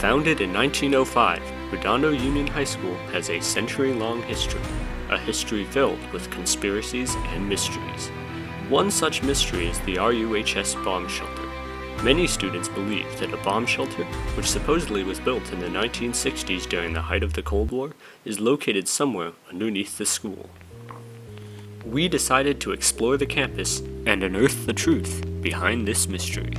Founded in 1905, Redondo Union High School has a century-long history, a history filled with conspiracies and mysteries. One such mystery is the RUHS Bomb Shelter. Many students believe that a bomb shelter, which supposedly was built in the 1960s during the height of the Cold War, is located somewhere underneath the school. We decided to explore the campus and unearth the truth behind this mystery.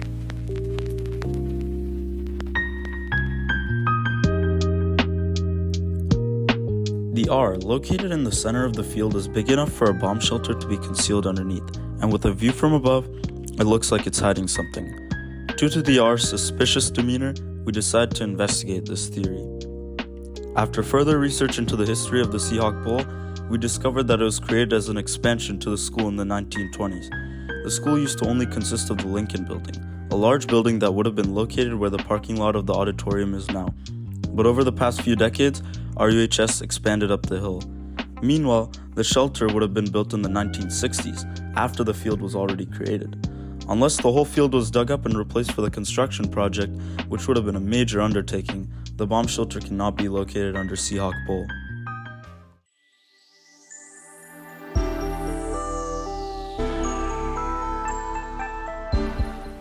The R, located in the center of the field, is big enough for a bomb shelter to be concealed underneath, and with a view from above, it looks like it's hiding something. Due to the R's suspicious demeanor, we decided to investigate this theory. After further research into the history of the Seahawk Bowl, we discovered that it was created as an expansion to the school in the 1920s. The school used to only consist of the Lincoln Building, a large building that would have been located where the parking lot of the auditorium is now. But over the past few decades, RUHS expanded up the hill. Meanwhile, the shelter would have been built in the 1960s, after the field was already created. Unless the whole field was dug up and replaced for the construction project, which would have been a major undertaking, the bomb shelter cannot be located under Seahawk Bowl.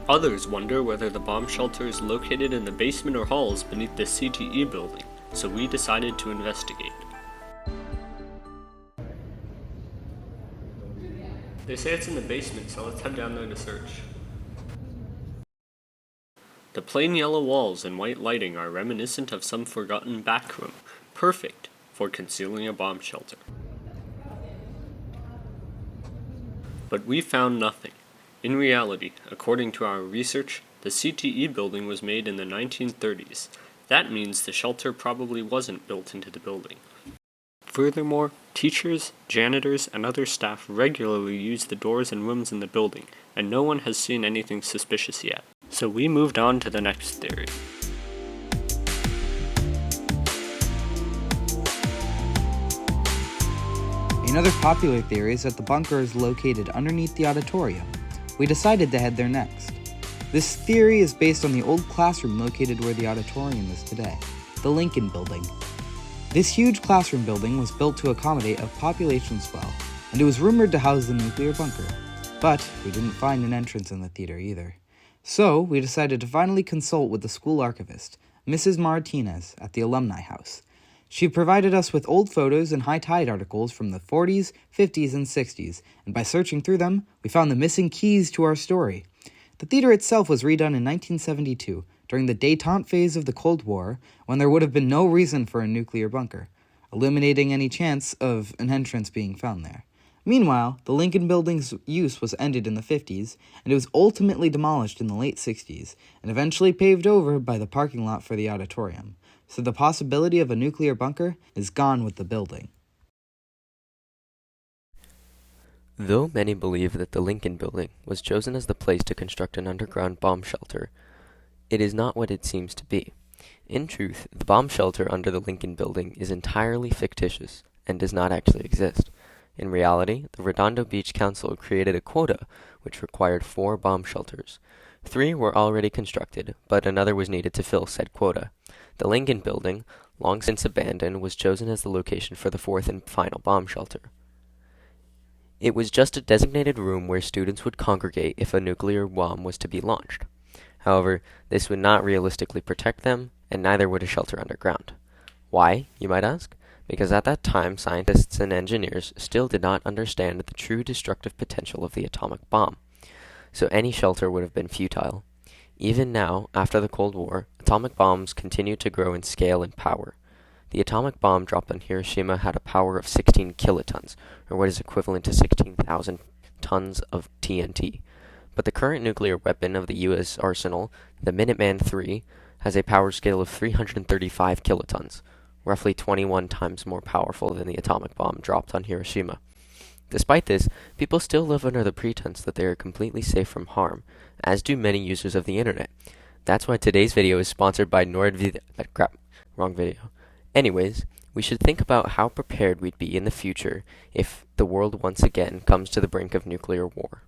Others wonder whether the bomb shelter is located in the basement or halls beneath the CTE building, so we decided to investigate. They say it's in the basement, so let's head down there to search. The plain yellow walls and white lighting are reminiscent of some forgotten back room, perfect for concealing a bomb shelter. But we found nothing. In reality, according to our research, the CTE building was made in the 1930s. That means the shelter probably wasn't built into the building. Furthermore, teachers, janitors, and other staff regularly use the doors and rooms in the building, and no one has seen anything suspicious yet. So we moved on to the next theory. Another popular theory is that the bunker is located underneath the auditorium. We decided to head there next. This theory is based on the old classroom located where the auditorium is today, the Lincoln Building. This huge classroom building was built to accommodate a population swell, and it was rumored to house the nuclear bunker. But we didn't find an entrance in the theater either. So we decided to finally consult with the school archivist, Mrs. Martinez, at the Alumni House. She provided us with old photos and high tide articles from the 40s, 50s, and 60s, and by searching through them, we found the missing keys to our story. The theater itself was redone in 1972, during the détente phase of the Cold War, when there would have been no reason for a nuclear bunker, eliminating any chance of an entrance being found there. Meanwhile, the Lincoln Building's use was ended in the 50s, and it was ultimately demolished in the late 60s, and eventually paved over by the parking lot for the auditorium. So the possibility of a nuclear bunker is gone with the building. Though many believe that the Lincoln Building was chosen as the place to construct an underground bomb shelter, it is not what it seems to be. In truth, the bomb shelter under the Lincoln Building is entirely fictitious and does not actually exist. In reality, the Redondo Beach Council created a quota which required 4 bomb shelters. 3 were already constructed, but another was needed to fill said quota. The Lincoln Building, long since abandoned, was chosen as the location for the 4th and final bomb shelter. It was just a designated room where students would congregate if a nuclear bomb was to be launched. However, this would not realistically protect them, and neither would a shelter underground. Why, you might ask? Because at that time, scientists and engineers still did not understand the true destructive potential of the atomic bomb. So any shelter would have been futile. Even now, after the Cold War, atomic bombs continue to grow in scale and power. The atomic bomb dropped on Hiroshima had a power of 16 kilotons, or what is equivalent to 16,000 tons of TNT. But the current nuclear weapon of the U.S. arsenal, the Minuteman III, has a power scale of 335 kilotons, roughly 21 times more powerful than the atomic bomb dropped on Hiroshima. Despite this, people still live under the pretense that they are completely safe from harm, as do many users of the internet. That's why today's video is sponsored by NordVPN. Crap, wrong video. Anyways, we should think about how prepared we'd be in the future if the world once again comes to the brink of nuclear war.